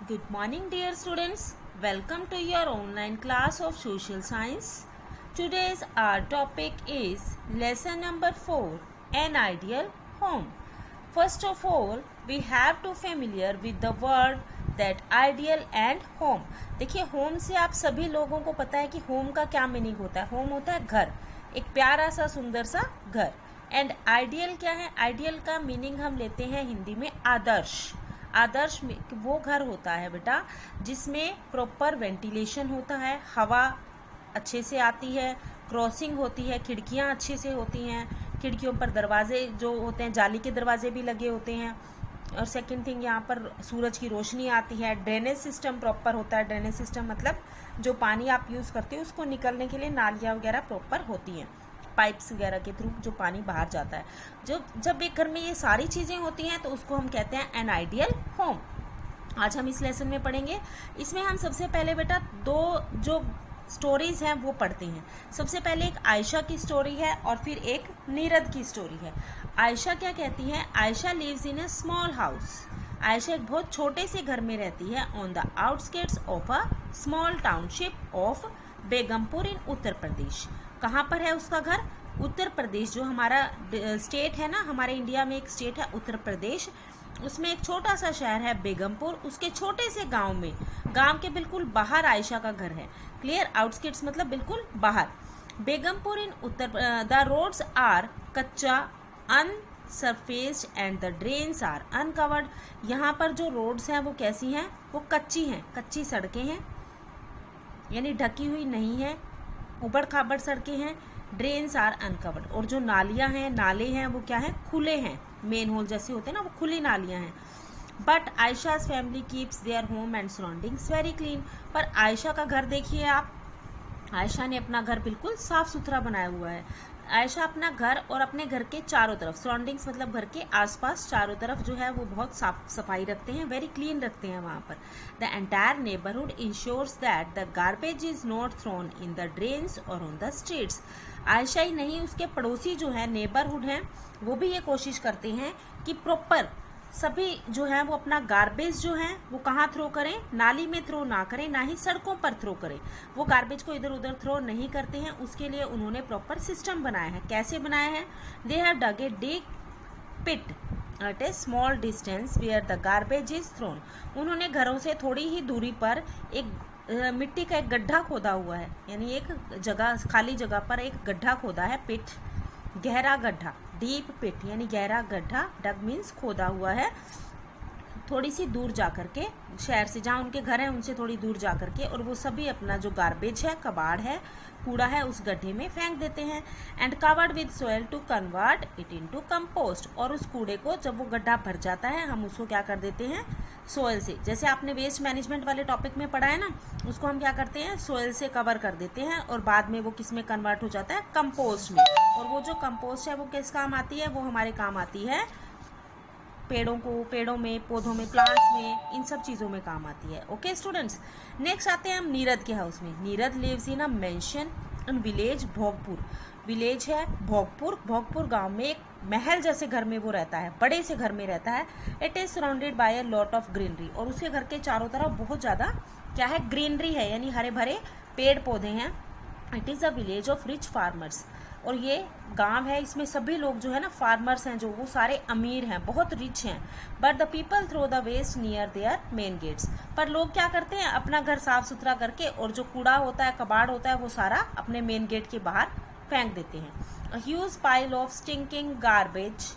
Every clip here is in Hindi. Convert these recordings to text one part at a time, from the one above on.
Good morning, dear students. Welcome to your online class of social science. Today's our topic is lesson number 4, an ideal home. First of all, we have to familiar with the word that ideal and home. देखिए home से आप सभी लोगों को पता है कि home का क्या मीनिंग होता है. home होता है घर, एक प्यारा सा सुंदर सा घर. एंड आइडियल क्या है? आइडियल का मीनिंग हम लेते हैं हिंदी में आदर्श. आदर्श में वो घर होता है बेटा जिसमें प्रॉपर वेंटिलेशन होता है, हवा अच्छे से आती है, क्रॉसिंग होती है, खिड़कियां अच्छे से होती हैं, खिड़कियों पर दरवाजे जो होते हैं जाली के दरवाजे भी लगे होते हैं. और सेकंड थिंग यहाँ पर सूरज की रोशनी आती है. ड्रेनेज सिस्टम प्रॉपर होता है. ड्रेनेज सिस्टम मतलब जो पानी आप यूज़ करते हो उसको निकलने के लिए नालियाँ वगैरह प्रॉपर होती हैं, पाइप्स वगैरह के थ्रू जो पानी बाहर जाता है. जब एक घर में ये सारी चीज़ें होती हैं तो उसको हम कहते हैं एन आइडियल होम. आज हम इस लेसन में पढ़ेंगे. इसमें हम सबसे पहले बेटा दो जो स्टोरीज हैं वो पढ़ते हैं. सबसे पहले एक आयशा की स्टोरी है और फिर एक नीरद की स्टोरी है. आयशा क्या कहती है? Ayesha lives in a small house. Ayesha एक बहुत छोटे से घर में रहती है on the outskirts of a small township of Begumpur in Uttar Pradesh. कहाँ पर है उसका घर? उत्तर प्रदेश. जो हमारा स्टेट है ना, हमारे इंडिया में एक स्टेट है उत्तर प्रदेश, उसमें एक छोटा सा शहर है बेगमपुर. उसके छोटे से गांव में, गांव के बिल्कुल बाहर आयशा का घर है. क्लियर? आउटस्कर्ट्स मतलब बिल्कुल बाहर. Begumpur in Uttar. The roads are kaccha, unsurfaced and the drains are uncovered. यहाँ पर जो रोड्स हैं वो कैसी हैं? वो कच्ची हैं, कच्ची सड़कें हैं यानी ढकी हुई नहीं है, उबड़ खाबड़ सड़कें हैं. Drains are uncovered. और जो नालियां हैं, नाले हैं, वो क्या है? खुले हैं, मेन होल जैसे होते हैं ना, वो खुली नालियां हैं. But Ayesha's family keeps their home and surroundings very clean. पर आयशा का घर देखिए आप, आयशा ने अपना घर बिल्कुल साफ सुथरा बनाया हुआ है. आयशा अपना घर और अपने घर के चारों तरफ, सराउंडिंग्स मतलब घर के आसपास चारों तरफ जो है वो बहुत साफ सफाई रखते हैं, वेरी क्लीन रखते हैं वहाँ पर. The entire neighbourhood ensures that the garbage is not thrown in the drains or on the streets. Ayesha ही नहीं, उसके पड़ोसी जो है, नेबरहुड हैं, वो भी ये कोशिश करते हैं कि प्रॉपर सभी जो है वो अपना गार्बेज जो है वो कहाँ थ्रो करें? नाली में थ्रो ना करें, ना ही सड़कों पर थ्रो करें. वो गार्बेज को इधर उधर थ्रो नहीं करते हैं. उसके लिए उन्होंने प्रॉपर सिस्टम बनाया है. कैसे बनाया है? They have dug a deep pit at a small distance where the garbage is thrown. उन्होंने घरों से थोड़ी ही दूरी पर एक मिट्टी का एक गड्ढा खोदा हुआ है, यानी एक जगह, खाली जगह पर एक गड्ढा खोदा है. पिट, गहरा गड्ढा. डीप पिट यानी गहरा गड्ढा. डग मीन्स खोदा हुआ है. थोड़ी सी दूर जा करके, शहर से जहाँ उनके घर हैं उनसे थोड़ी दूर जा करके, और वो सभी अपना जो गार्बेज है, कबाड़ है, कूड़ा है, उस गड्ढे में फेंक देते हैं. And covered with soil to convert it into compost. और उस कूड़े को जब वो गड्ढा भर जाता है हम उसको क्या कर देते हैं? सोयल से. जैसे आपने वेस्ट मैनेजमेंट वाले टॉपिक में पढ़ा है ना, उसको हम क्या करते हैं? सोयल से कवर कर देते हैं और बाद में वो किस में कन्वर्ट हो जाता है? कंपोस्ट में. और वो जो कंपोस्ट है वो किस काम आती है? वो हमारे काम आती है पेड़ों में, पौधों में, प्लांट्स में, इन सब चीज़ों में काम आती है. ओके स्टूडेंट्स, नेक्स्ट आते हैं हम नीरद के हाउस में. Nirad lives in a mansion in village Bhogpur. Village है भोगपुर. भोगपुर गांव में एक महल जैसे घर में वो रहता है, बड़े से घर में रहता है. It is surrounded by a lot of greenery. और उसके घर के चारों तरफ बहुत ज़्यादा क्या है? ग्रीनरी है, यानी हरे भरे पेड़ पौधे हैं. It is a village of rich farmers. और ये गांव है, इसमें सभी लोग जो है ना फार्मर्स हैं, जो वो सारे अमीर हैं, बहुत रिच हैं. But the people throw the waste near their main gates. पर लोग क्या करते हैं? अपना घर साफ सुथरा करके और जो कूड़ा होता है, कबाड़ होता है, वो सारा अपने मेन गेट के बाहर फेंक देते हैं. A huge pile of stinking garbage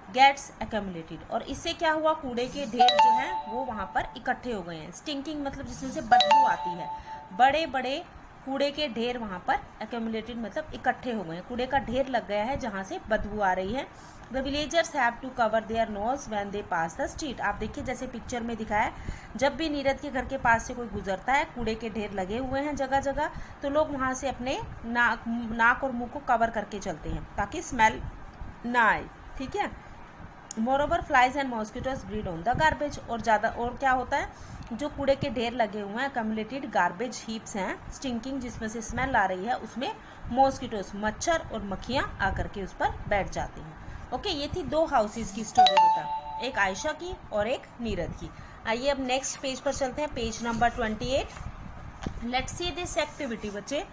gets accumulated. और इससे क्या हुआ? कूड़े के ढेर जो हैं वो वहाँ पर इकट्ठे हो गए हैं. स्टिंकिंग मतलब जिसमें से बदबू आती है. बड़े बड़े कूड़े के ढेर वहाँ पर एक्यूमुलेटेड मतलब इकट्ठे हो गए हैं. कूड़े का ढेर लग गया है जहाँ से बदबू आ रही है. The villagers have to cover their nose when they pass the street. आप देखिए जैसे पिक्चर में दिखाया है, जब भी नीरद के घर के पास से कोई गुजरता है, कूड़े के ढेर लगे हुए हैं जगह जगह, तो लोग वहाँ से अपने नाक और मुंह को कवर करके चलते हैं ताकि स्मेल ना आए. ठीक है. Moreover flies and mosquitoes breed on the garbage. और ज़्यादा और क्या होता है? जो कूड़े के ढेर लगे हुए हैं, कम्युलेटेड गार्बेज हीप्स हैं, स्टिंकिंग जिसमें से स्मेल आ रही है, उसमें मॉस्किटोज, मच्छर और मक्खियाँ आकर के उस पर बैठ जाती हैं. ओके, ये थी दो हाउसेज की स्टोरी बेटा, एक आयशा की और एक नीरद की. आइए अब नेक्स्ट पेज पर चलते हैं, page number 28। Let's see this activity बच्चे।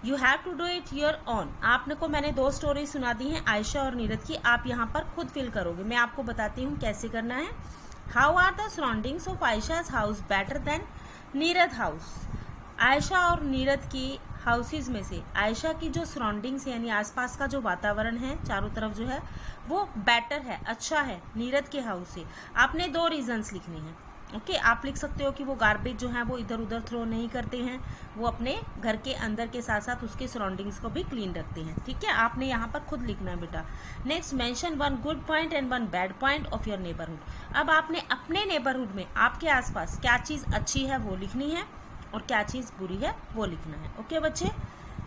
You have to do it your own. आपने को मैंने 2 स्टोरी सुना दी हैं आयशा और नीरद की, आप यहाँ पर खुद फिल करोगे। मैं आपको बताती हूँ कैसे करना है। How are the surroundings of Ayesha's house better than Nirad house. Ayesha और नीरद की हाउसेज में से आयशा की जो सराउंडिंग्स है यानी आसपास का जो वातावरण है चारों तरफ जो है वो बेटर है, अच्छा है नीरद के हाउस से। आपने 2 रीजंस लिखने हैं। ओके, आप लिख सकते हो कि वो गार्बेज जो है वो इधर उधर थ्रो नहीं करते हैं, वो अपने घर के अंदर के साथ साथ उसके सराउंडिंग्स को भी क्लीन रखते हैं। ठीक है, आपने यहाँ पर खुद लिखना है बेटा। Next, mention 1 good point and 1 bad point of your neighbourhood. अब आपने अपने नेबरहुड में आपके आसपास क्या चीज़ अच्छी है वो लिखनी है और क्या चीज़ बुरी है वो लिखना है। ओके बच्चे।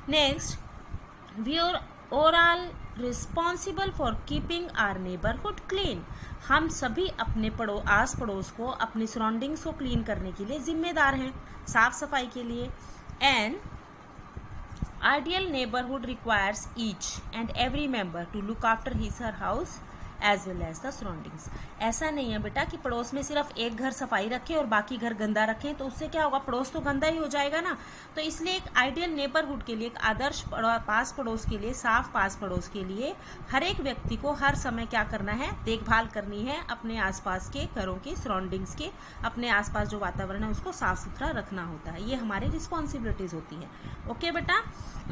Next, we are overall responsible for keeping our neighbourhood clean. हम सभी अपने आस पड़ोस को, अपनी सराउंडिंग्स को क्लीन करने के लिए जिम्मेदार हैं, साफ सफाई के लिए। And ideal neighbourhood requires each and every member to look after his her house as well as the surroundings. ऐसा नहीं है बेटा कि पड़ोस में सिर्फ एक घर सफाई रखे और बाकी घर गंदा रखें, तो उससे क्या होगा, पड़ोस तो गंदा ही हो जाएगा ना। तो इसलिए एक आइडियल नेबरहुड के लिए, एक आदर्श पास पड़ोस के लिए, साफ पास पड़ोस के लिए हर एक व्यक्ति को हर समय क्या करना है, देखभाल करनी है अपने आसपास के घरों की, सराउंडिंग्स के, अपने आसपास जो वातावरण है उसको साफ सुथरा रखना होता है। ये हमारी रिस्पॉन्सिबिलिटीज होती है। ओके बेटा।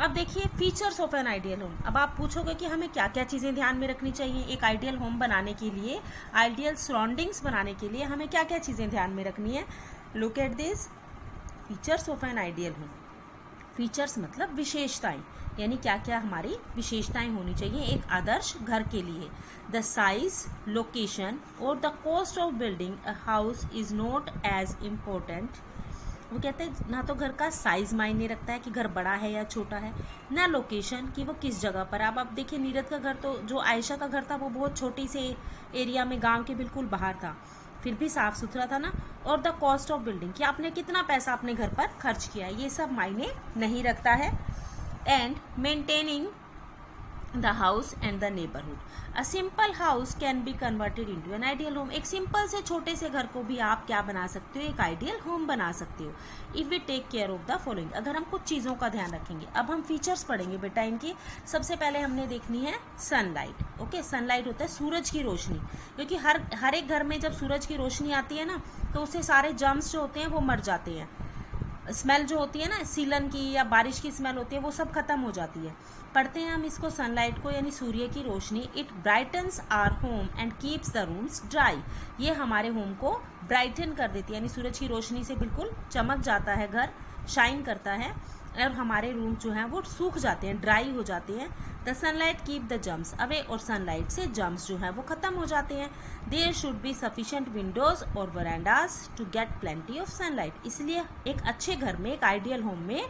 अब देखिए features of N ideal home. अब आप पूछोगे कि हमें क्या क्या चीज़ें ध्यान में रखनी चाहिए एक आइडियल होम बनाने के लिए, आइडियल सराउंडिंग्स बनाने के लिए हमें क्या क्या चीज़ें ध्यान में रखनी है। Look at this features of N ideal home. Features मतलब विशेषताएं, यानी क्या क्या हमारी विशेषताएं होनी चाहिए एक आदर्श घर के लिए। द साइज, लोकेशन और the cost of building a house is not as important. वो कहते हैं ना तो घर का साइज मायने रखता है कि घर बड़ा है या छोटा है, ना लोकेशन कि वो किस जगह पर। अब आप देखिए नीरद का घर, तो जो आयशा का घर था वो बहुत छोटी से एरिया में, गांव के बिल्कुल बाहर था, फिर भी साफ सुथरा था ना। और द कॉस्ट ऑफ बिल्डिंग कि आपने कितना पैसा अपने घर पर खर्च किया, ये सब मायने नहीं रखता है। And maintaining the house and the neighbourhood. A simple house can be converted into an ideal home. एक सिंपल से छोटे से घर को भी आप क्या बना सकते हो, एक आइडियल होम बना सकते हो if we take care of the following. अगर हम कुछ चीज़ों का ध्यान रखेंगे। अब हम फीचर्स पढ़ेंगे बेटा इनकी। सबसे पहले हमने देखनी है सनलाइट। ओके, सनलाइट होता है सूरज की रोशनी, क्योंकि हर एक घर में जब सूरज की रोशनी आती है ना तो उससे सारे जर्म्स जो होते हैं वो मर जाते हैं। स्मेल जो होती है ना सीलन की या बारिश की स्मेल होती है वो सब खत्म हो जाती है। पढ़ते हैं हम इसको, सनलाइट को यानी सूर्य की रोशनी। It brightens our home and keeps the rooms dry. ये हमारे होम को ब्राइटन कर देती है, यानी सूरज की रोशनी से बिल्कुल चमक जाता है घर, शाइन करता है और हमारे रूम जो हैं वो सूख जाते हैं, ड्राई हो जाते हैं। The sunlight keep the germs away. और सनलाइट से जर्म्स जो है वो खत्म हो जाते हैं। There should be sufficient windows or verandahs to get plenty of sunlight. इसलिए एक अच्छे घर में, एक आइडियल होम में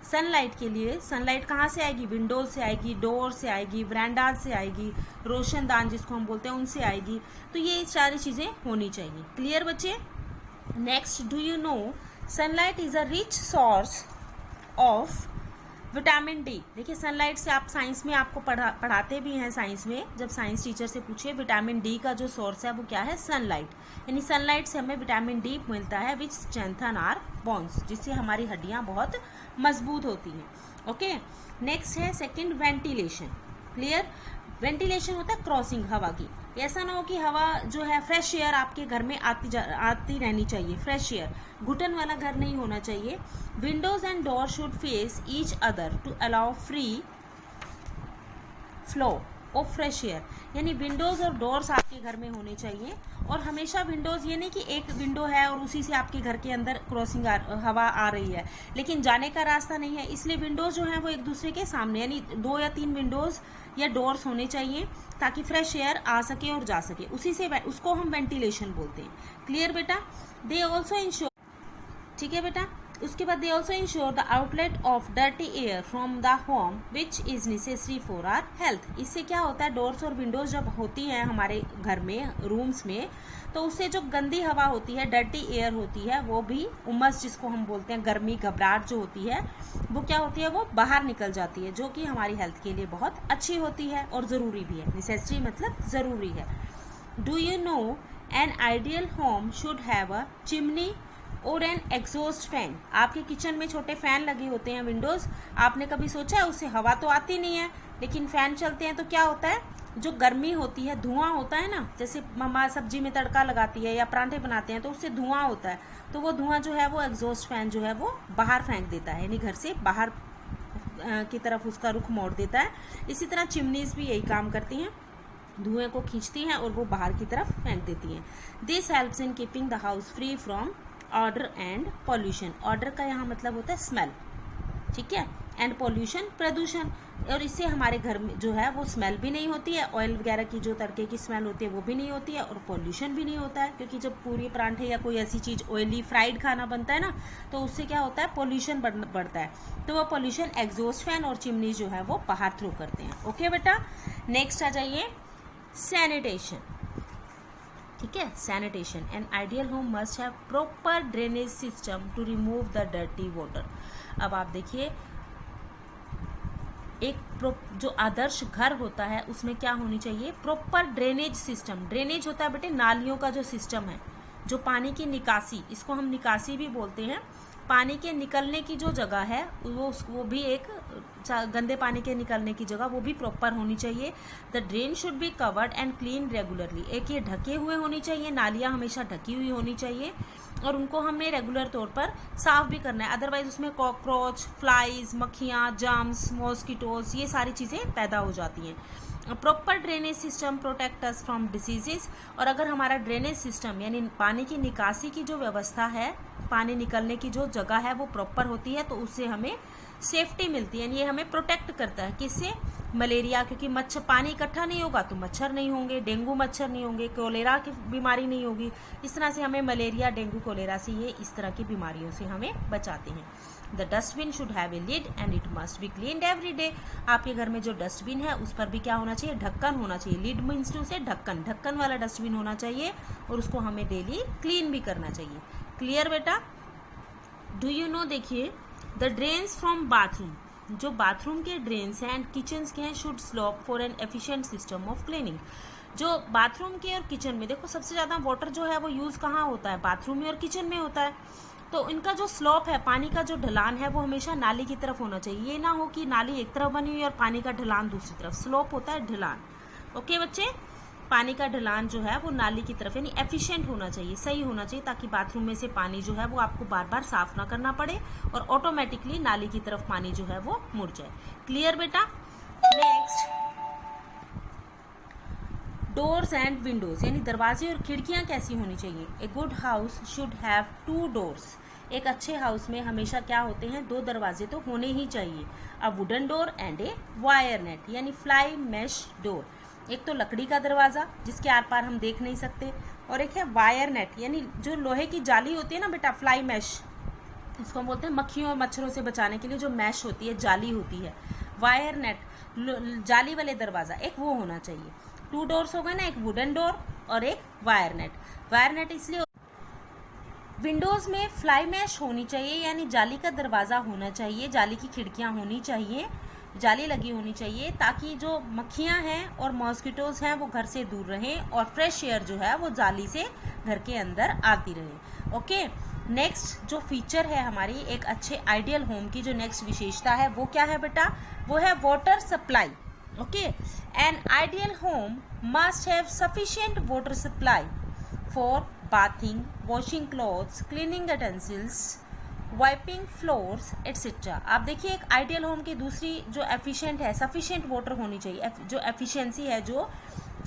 सनलाइट के लिए, सनलाइट कहाँ से आएगी, विंडोज से आएगी, डोर से आएगी, वरांडाज से आएगी, रोशनदान जिसको हम बोलते हैं उनसे आएगी। तो ये सारी चीज़ें होनी चाहिए। क्लियर बच्चे। Next, do you know sunlight is a rich source of vitamin D. देखिए सनलाइट से आप साइंस में आपको पढ़ाते भी हैं, साइंस में जब साइंस टीचर से पूछिए विटामिन डी का जो सोर्स है वो क्या है, सनलाइट। यानी सनलाइट से हमें विटामिन डी मिलता है विच स्ट्रेंथन आवर बोन्स, जिससे हमारी हड्डियां बहुत मजबूत होती हैं। ओके, नेक्स्ट है सेकंड, वेंटिलेशन। क्लियर। वेंटिलेशन होता है क्रॉसिंग हवा की। ऐसा ना हो कि हवा जो है फ्रेश एयर आपके घर में आती रहनी चाहिए, फ्रेश एयर, घुटन वाला घर नहीं होना चाहिए। Windows and door should face each other to allow free flow of fresh air. यानी विंडोज और डोर्स आपके घर में होने चाहिए, और हमेशा विंडोज, ये नहीं कि एक विंडो है और उसी से आपके घर के अंदर क्रॉसिंग हवा आ रही है लेकिन जाने का रास्ता नहीं है, इसलिए विंडोज जो है वो एक दूसरे के सामने, यानी 2 या 3 विंडोज या डोर्स होने चाहिए ताकि फ्रेश एयर आ सके और जा सके, उसी से उसको हम वेंटिलेशन बोलते हैं। क्लियर बेटा। दे ऑल्सो इंश्योर, ठीक है बेटा। उसके बाद they also ensure the outlet of dirty air from the home which is necessary for our health. इससे क्या होता है, डोर्स और विंडोज जब होती हैं हमारे घर में, रूम्स में, तो उससे जो गंदी हवा होती है, डर्टी एयर होती है, वो भी उमस जिसको हम बोलते हैं, गर्मी घबराहट जो होती है, वो क्या होती है, वो बाहर निकल जाती है, जो कि हमारी हेल्थ के लिए बहुत अच्छी होती है और ज़रूरी भी है। नेसेसरी मतलब ज़रूरी है। Do you know N ideal home should have a chimney और एन एग्जॉस्ट फैन। आपके किचन में छोटे फैन लगे होते हैं, विंडोज। आपने कभी सोचा है उससे हवा तो आती नहीं है, लेकिन फैन चलते हैं तो क्या होता है, जो गर्मी होती है, धुआं होता है ना, जैसे मम्मा सब्जी में तड़का लगाती है या परांठे बनाते हैं तो उससे धुआं होता है, तो वो धुआं जो है वो एग्जॉस्ट फैन जो है वो बाहर फेंक देता है, यानी घर से बाहर की तरफ उसका रुख मोड़ देता है। इसी तरह चिमनीज भी यही काम करती हैं, धुएं को खींचती हैं और वो बाहर की तरफ फेंक देती हैं। This helps in keeping the house free from order and pollution. Order का यहाँ मतलब होता है स्मेल, ठीक है, एंड पॉल्यूशन प्रदूषण। और इससे हमारे घर में जो है वो स्मेल भी नहीं होती है, ऑयल वगैरह की जो तड़के की स्मेल होती है वो भी नहीं होती है, और पॉल्यूशन भी नहीं होता है, क्योंकि जब पूरी परांठे या कोई ऐसी चीज़ ऑयली फ्राइड खाना बनता है ना, तो उससे क्या होता है, पॉल्यूशन बढ़ता है। तो वो पॉल्यूशन एग्जॉस्ट फैन और चिमनी जो है वो बाहर थ्रो करते हैं। ओके बेटा, नेक्स्ट आ जाइए सैनिटेशन। ठीक है, sanitation. An ideal home must have proper drainage system to remove the dirty water. अब आप देखिए, एक जो आदर्श घर होता है उसमें क्या होनी चाहिए, प्रॉपर ड्रेनेज सिस्टम। ड्रेनेज होता है बेटे नालियों का जो सिस्टम है, जो पानी की निकासी, इसको हम निकासी भी बोलते हैं। पानी के निकलने की जो जगह है वो भी एक गंदे पानी के निकलने की जगह वो भी प्रॉपर होनी चाहिए। The drain should be covered and clean regularly. एक ये ढके हुए होनी चाहिए, नालियाँ हमेशा ढकी हुई होनी चाहिए और उनको हमने रेगुलर तौर पर साफ भी करना है, अदरवाइज उसमें कॉकरोच, फ्लाइज, मक्खियाँ, जर्म्स, मॉस्किटोज, ये सारी चीज़ें पैदा हो जाती हैं। Proper drainage system protect us from diseases. और अगर हमारा ड्रेनेज सिस्टम यानी पानी की निकासी की जो व्यवस्था है, पानी निकलने की जो जगह है वो प्रॉपर होती है, तो उससे हमें सेफ्टी मिलती है, यानी ये हमें प्रोटेक्ट करता है। किससे? मलेरिया, क्योंकि मच्छर, पानी इकट्ठा नहीं होगा तो मच्छर नहीं होंगे, डेंगू मच्छर नहीं होंगे, कोलेरा की बीमारी नहीं होगी। इस तरह से हमें मलेरिया, डेंगू, कोलेरा से ये इस तरह की बीमारियों से हमें बचाते हैं। The dustbin should have a lid and it must be cleaned every day. आपके घर में जो डस्टबिन है उस पर भी क्या होना चाहिए, ढक्कन होना चाहिए। लिड मीन्स टू से ढक्कन, ढक्कन वाला डस्टबिन होना चाहिए और उसको हमें डेली क्लीन भी करना चाहिए। क्लियर बेटा? डू यू नो, देखिए, द ड्रेन्स फ्रॉम बाथरूम, जो बाथरूम के ड्रेन्स हैं एंड किचन के हैं, should slope for an efficient system of cleaning. जो बाथरूम के और किचन में, देखो सबसे ज़्यादा वाटर जो है वो यूज़ कहाँ होता है, बाथरूम में और किचन में होता है। तो इनका जो स्लॉप है, पानी का जो ढलान है, वो हमेशा नाली की तरफ होना चाहिए। ये ना हो कि नाली एक तरफ बनी हुई और पानी का ढलान दूसरी तरफ। स्लॉप होता है ढलान। ओके बच्चे, पानी का ढलान जो है वो नाली की तरफ, यानी एफिशिएंट होना चाहिए, सही होना चाहिए, ताकि बाथरूम में से पानी जो है वो आपको बार बार साफ ना करना पड़े और ऑटोमेटिकली नाली की तरफ पानी जो है वो मुड़ जाए। क्लियर बेटा? नेक्स्ट, डोर्स एंड विंडोज, यानी दरवाजे और खिड़कियां कैसी होनी चाहिए। A good house should have 2 doors. एक अच्छे हाउस में हमेशा क्या होते हैं, 2 दरवाजे तो होने ही चाहिए। A wooden door and a wire net, यानी फ्लाई मैश डोर। एक तो लकड़ी का दरवाजा जिसके आर पार हम देख नहीं सकते, और एक है वायर नेट, यानी जो लोहे की जाली होती है ना बेटा, फ्लाई मैश, इसको हम बोलते हैं मक्खियों और मच्छरों से बचाने के लिए जो मैश होती है, जाली होती है। वायर नेट, जाली वाले दरवाजा, एक वो होना चाहिए। 2 डोर्स हो गए ना, एक वुडन डोर और एक वायर नेट। वायर नेट इसलिए, विंडोज में फ्लाई मैश होनी चाहिए, यानी जाली का दरवाजा होना चाहिए, जाली की खिड़कियां होनी चाहिए, जाली लगी होनी चाहिए, ताकि जो मक्खियां हैं और मॉस्किटोज हैं वो घर से दूर रहें और फ्रेश एयर जो है वो जाली से घर के अंदर आती रहे। ओके, नेक्स्ट जो फीचर है हमारी एक अच्छे आइडियल होम की, जो नेक्स्ट विशेषता है वो क्या है बेटा, वो है water supply. Okay, N ideal home must have sufficient water supply for bathing, washing clothes, cleaning utensils, wiping floors etcetera. आप देखिए, एक आइडियल होम की दूसरी जो एफिशिएंट है, सफिशिएंट वाटर होनी चाहिए। जो एफिशिएंसी है, जो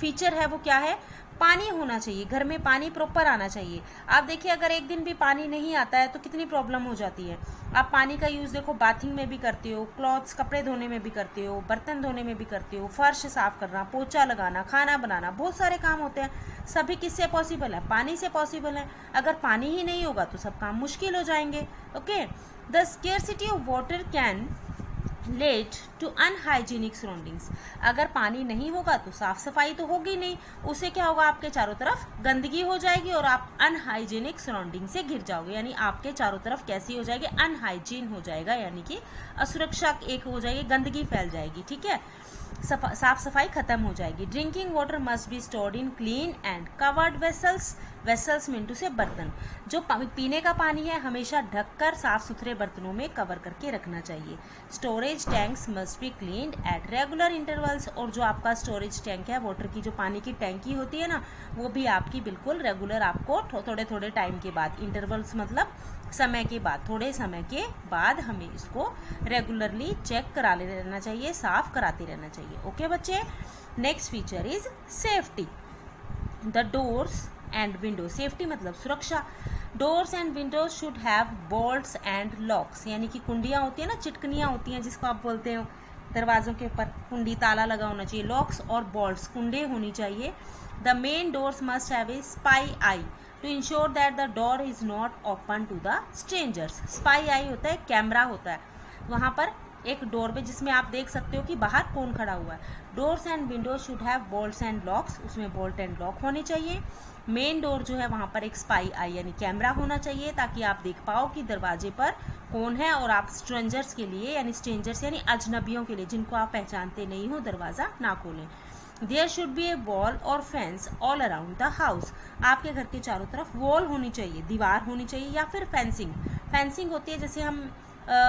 फीचर है वो क्या है, पानी होना चाहिए, घर में पानी प्रॉपर आना चाहिए। आप देखिए, अगर एक दिन भी पानी नहीं आता है तो कितनी प्रॉब्लम हो जाती है। आप पानी का यूज़ देखो बाथिंग में भी करते हो, क्लॉथ्स कपड़े धोने में भी करते हो, बर्तन धोने में भी करते हो, फर्श साफ करना, पोछा लगाना, खाना बनाना, बहुत सारे काम होते हैं। सभी किससे पॉसिबल है, पानी से पॉसिबल है। अगर पानी ही नहीं होगा तो सब काम मुश्किल हो जाएंगे। Okay, the scarcity of water can lead to unhygienic surroundings. अगर पानी नहीं होगा तो साफ सफाई तो होगी नहीं, उससे क्या होगा, आपके चारों तरफ गंदगी हो जाएगी और आप अनहाइजीनिक सराउंडिंग से घिर जाओगे, यानी आपके चारों तरफ कैसी हो जाएगी, अनहाइजीन हो जाएगा, यानी कि असुरक्षा एक हो जाएगी, गंदगी फैल जाएगी। ठीक है, साफ सफाई खत्म हो जाएगी। Drinking water must be stored in clean and covered vessels. Vessels मींटू से बर्तन। जो पीने का पानी है हमेशा ढककर साफ सुथरे बर्तनों में कवर करके रखना चाहिए। Storage tanks must be cleaned at regular intervals. और जो आपका स्टोरेज टैंक है, वाटर की जो पानी की टैंकी होती है ना, वो भी आपकी बिल्कुल रेगुलर आपको थोड़े थोड़े टाइम के बाद, इंटरवल्स मतलब समय के बाद, थोड़े समय के बाद हमें इसको रेगुलरली चेक करा ले रहना चाहिए, साफ कराते रहना चाहिए। ओके बच्चे, next feature is safety. The doors and window, safety मतलब सुरक्षा। Doors and windows should have bolts and locks, यानी कि कुंडियाँ होती है ना, चिटकनियाँ होती हैं जिसको आप बोलते हो, दरवाजों के ऊपर कुंडी ताला लगा होना चाहिए। लॉक्स और बोल्ट्स, कुंडे होनी चाहिए। The main doors must have a spy eye to ensure that the door is not open to the strangers. Spy eye होता है, कैमरा होता है वहाँ पर एक डोर पे, जिसमें आप देख सकते हो कि बाहर कौन खड़ा हुआ है। Doors and windows should have bolts and locks, उसमें बोल्ट एंड लॉक होने चाहिए। मेन डोर जो है वहाँ पर एक स्पाई आई यानी कैमरा होना चाहिए, ताकि आप देख पाओ कि दरवाजे पर कौन है, और आप स्ट्रेंजर्स के लिए यानी स्ट्रेंजर्स यानी अजनबियों के लिए, जिनको आप पहचानते नहीं हो, दरवाज़ा ना खोलें। There should be a wall or fence all around the house. आपके घर के चारों तरफ वॉल होनी चाहिए, दीवार होनी चाहिए, या फिर फेंसिंग। फेंसिंग होती है जैसे हम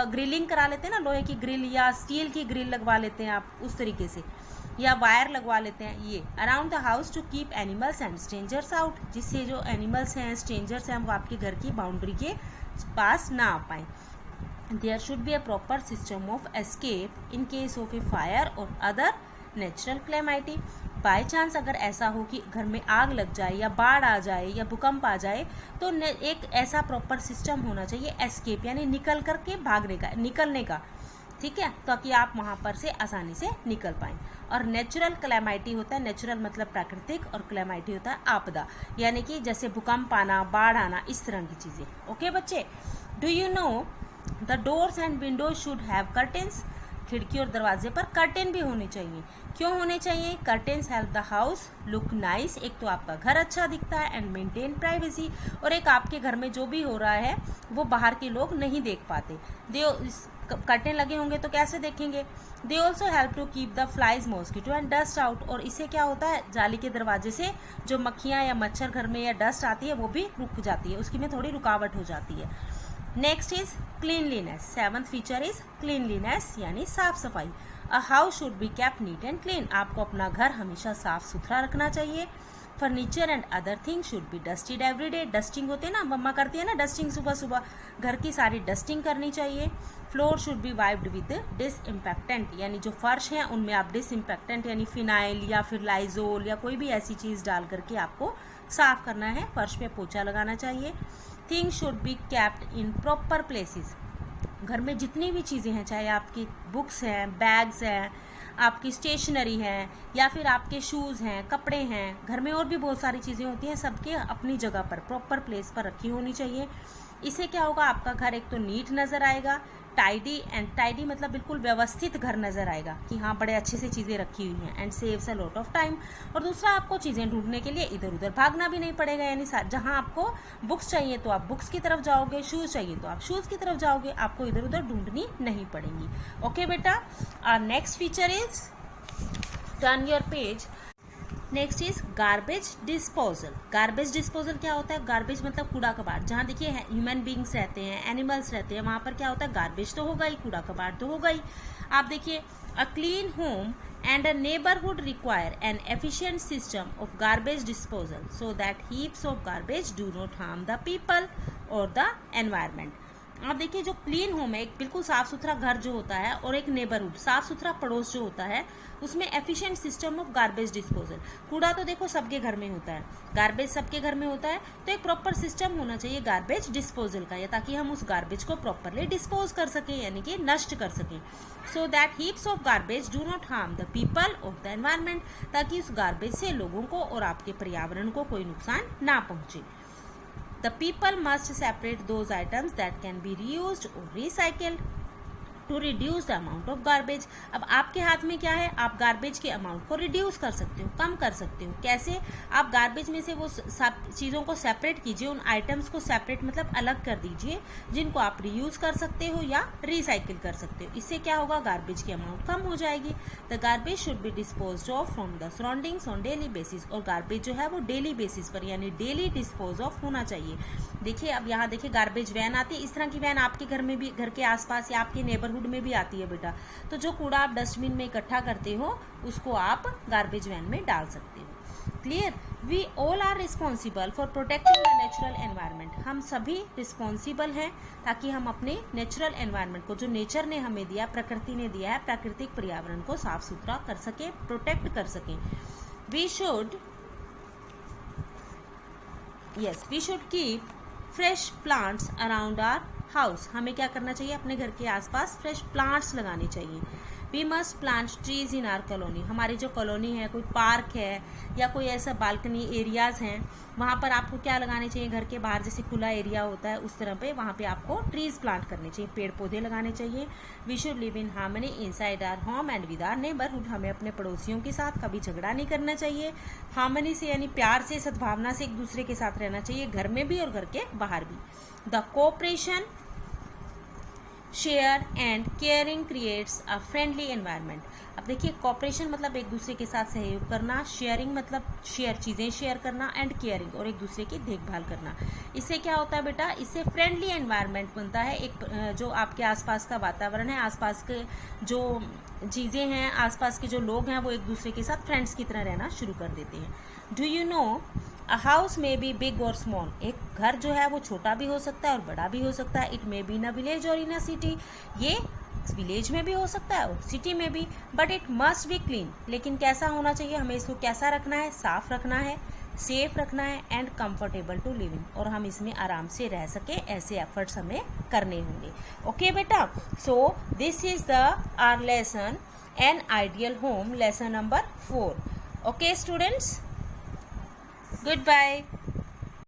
ग्रिलिंग करा लेते हैं ना, लोहे की ग्रिल या स्टील की ग्रिल लगवा लेते हैं आप, उस तरीके से, या वायर लगवा लेते हैं। ये around the house to keep animals and strangers out, जिससे जो एनिमल्स हैं, स्ट्रेंजर्स हैं, वो आपके घर की बाउंड्री के पास ना आ पाए। There should be a proper system of escape in case of a fire or other natural calamity. By chance अगर ऐसा हो कि घर में आग लग जाए या बाढ़ आ जाए या भूकंप आ जाए, तो एक ऐसा प्रॉपर सिस्टम होना चाहिए एस्केप यानी निकल करके भागने का, निकलने का, ठीक है, ताकि आप वहाँ पर से आसानी से निकल पाएँ। और नेचुरल क्लेमिटी होता है, नेचुरल मतलब प्राकृतिक, और क्लेमिटी होता है आपदा, यानी कि जैसे भूकंप आना, बाढ़ आना, इस तरह की चीज़ें। ओके बच्चे, do you know the doors and windows should have curtains. खिड़की और दरवाजे पर कर्टेन भी होने चाहिए। क्यों होने चाहिए? Curtains help the house look nice. एक तो आपका घर अच्छा दिखता है, एंड मेंटेन प्राइवेसी, और एक आपके घर में जो भी हो रहा है वो बाहर के लोग नहीं देख पाते। कर्टेन लगे होंगे तो कैसे देखेंगे? They also help to keep the flies, mosquito and dust out. और इससे क्या होता है, जाली के दरवाजे से जो मक्खियाँ या मच्छर घर में या डस्ट आती है वो भी रुक जाती है, उसकी में थोड़ी रुकावट हो जाती है। Next is cleanliness. Seventh feature is cleanliness यानी साफ सफाई। A house should be kept neat and clean. आपको अपना घर हमेशा साफ सुथरा रखना चाहिए। Furniture and other thing should be dusted every day. Dusting होती है ना, मम्मा करती है ना डस्टिंग, सुबह सुबह घर की सारी डस्टिंग करनी चाहिए। Floor should be wiped with disinfectant, यानी जो फर्श है उनमें आप डिसइंफेक्टेंट यानी फिनाइल या फिर लाइजोल या कोई भी ऐसी चीज़ डाल करके आपको साफ करना है, फर्श पे पोछा लगाना चाहिए। Things should be kept in proper places. घर में जितनी भी चीज़ें हैं, चाहे आपकी बुक्स हैं, बैग्स हैं, आपकी स्टेशनरी है, या फिर आपके शूज़ हैं, कपड़े हैं, घर में और भी बहुत सारी चीज़ें होती हैं, सबके अपनी जगह पर प्रॉपर प्लेस पर रखी होनी चाहिए। इससे क्या होगा, आपका घर एक तो नीट नज़र आएगा, टाइडी, एंड टाइडी मतलब बिल्कुल व्यवस्थित घर नज़र आएगा कि हाँ बड़े अच्छे से चीज़ें रखी हुई हैं, and saves a lot of time. और दूसरा, आपको चीज़ें ढूंढने के लिए इधर उधर भागना भी नहीं पड़ेगा, यानी जहाँ आपको बुक्स चाहिए तो आप बुक्स की तरफ जाओगे, शूज़ चाहिए तो आप शूज़ की तरफ जाओगे, आपको इधर उधर ढूंढनी नहीं पड़ेंगी। ओके बेटा, our next feature is, turn your page. Next is garbage disposal. Garbage disposal क्या होता है? गार्बेज मतलब कूड़ा कबाड़। जहाँ देखिए ह्यूमन बींग्स रहते हैं, एनिमल्स रहते हैं, वहाँ पर क्या होता है, गार्बेज तो होगा ही, कूड़ा कबाड़ तो होगा ही। आप देखिए, a clean home and a neighborhood require an efficient system of garbage disposal so that heaps of garbage do not harm the people or the environment. आप देखिए, जो क्लीन होम है, एक बिल्कुल साफ सुथरा घर जो होता है, और एक नेबरहुड साफ सुथरा पड़ोस जो होता है, उसमें efficient system of garbage disposal. कूड़ा तो देखो सबके घर में होता है, गार्बेज सबके घर में होता है, तो एक प्रॉपर सिस्टम होना चाहिए गार्बेज डिस्पोजल का, या ताकि हम उस गार्बेज को प्रॉपरली डिस्पोज कर सकें, यानी कि नष्ट कर सकें। So that heaps of garbage do not harm the people और द एनवायरमेंट, ताकि उस गार्बेज से लोगों को और आपके पर्यावरण को कोई नुकसान ना पहुंचे। The people must separate those items that can be reused or recycled. To reduce the amount of garbage. अब आपके हाथ में क्या है, आप गार्बेज के अमाउंट को रिड्यूस कर सकते हो, कम कर सकते हो। कैसे? आप गार्बेज में से वो चीज़ों को सेपरेट कीजिए, उन आइटम्स को सेपरेट मतलब अलग कर दीजिए जिनको आप रीयूज कर सकते हो या रिसाइकिल कर सकते हो। इससे क्या होगा, गार्बेज की अमाउंट कम हो जाएगी। The garbage should be dispose of from the surroundings on daily basis. और गार्बेज जो है वो डेली बेसिस पर यानी डेली डिस्पोज ऑफ होना चाहिए। देखिए, अब यहाँ देखिए गार्बेज वैन आती है, इस तरह की वैन आपके घर में भी, घर के आसपास या आपके नेबरहुड में भी आती है बेटा। तो जो कूड़ा आप डस्टबिन में इकट्ठा करते हो उसको आप गार्बेज वैन में डाल सकते हो। Clear? We all are responsible for protecting the natural environment. हम सभी रिस्पॉन्सिबल हैं ताकि हम अपने नेचुरल एनवायरनमेंट को, जो नेचर ने हमें दिया, प्रकृति ने दिया है, प्राकृतिक पर्यावरण को साफ सुथरा कर सके, प्रोटेक्ट कर सकें। We should keep fresh plants around our house. हमें क्या करना चाहिए, अपने घर के आसपास फ्रेश प्लांट्स लगाने चाहिए। We must plant trees in our colony. हमारी जो कॉलोनी है, कोई पार्क है या कोई ऐसा बालकनी एरियाज हैं, वहाँ पर आपको क्या लगाने चाहिए, घर के बाहर जैसे खुला एरिया होता है उस तरह पे वहाँ पे आपको ट्रीज प्लांट करने चाहिए, पेड़ पौधे लगाने चाहिए। We should live in harmony inside our home and with our neighbourhood. हमें अपने पड़ोसियों के साथ कभी झगड़ा नहीं करना चाहिए। हार्मनी से यानी प्यार से, सद्भावना से एक दूसरे के साथ रहना चाहिए, घर में भी और घर के बाहर भी। The cooperation, share and caring creates a friendly environment. अब देखिए, कॉपरेशन मतलब एक दूसरे के साथ सहयोग करना, शेयरिंग मतलब चीज़ें शेयर करना, एंड केयरिंग और एक दूसरे की देखभाल करना। इससे क्या होता है बेटा, इससे फ्रेंडली एनवायरनमेंट बनता है। एक जो आपके आसपास का वातावरण है, आसपास के जो चीज़ें हैं, आसपास के जो लोग हैं, वो एक दूसरे के साथ फ्रेंड्स की तरह रहना शुरू कर देते हैं। Do you know a house में बी बिग और स्मॉल। एक घर जो है वो छोटा भी हो सकता है और बड़ा भी हो सकता है। It may be in a village और इन अ सिटी। ये विलेज में भी हो सकता है और सिटी में भी। But it must B clean. लेकिन कैसा होना चाहिए, हमें इसको कैसा रखना है, साफ रखना है, सेफ रखना है and comfortable to live in. और हम इसमें आराम से रह सके, ऐसे एफर्ट्स हमें करने होंगे। ओके बेटा, so this is the our lesson an ideal home, lesson number 4। Okay students, goodbye.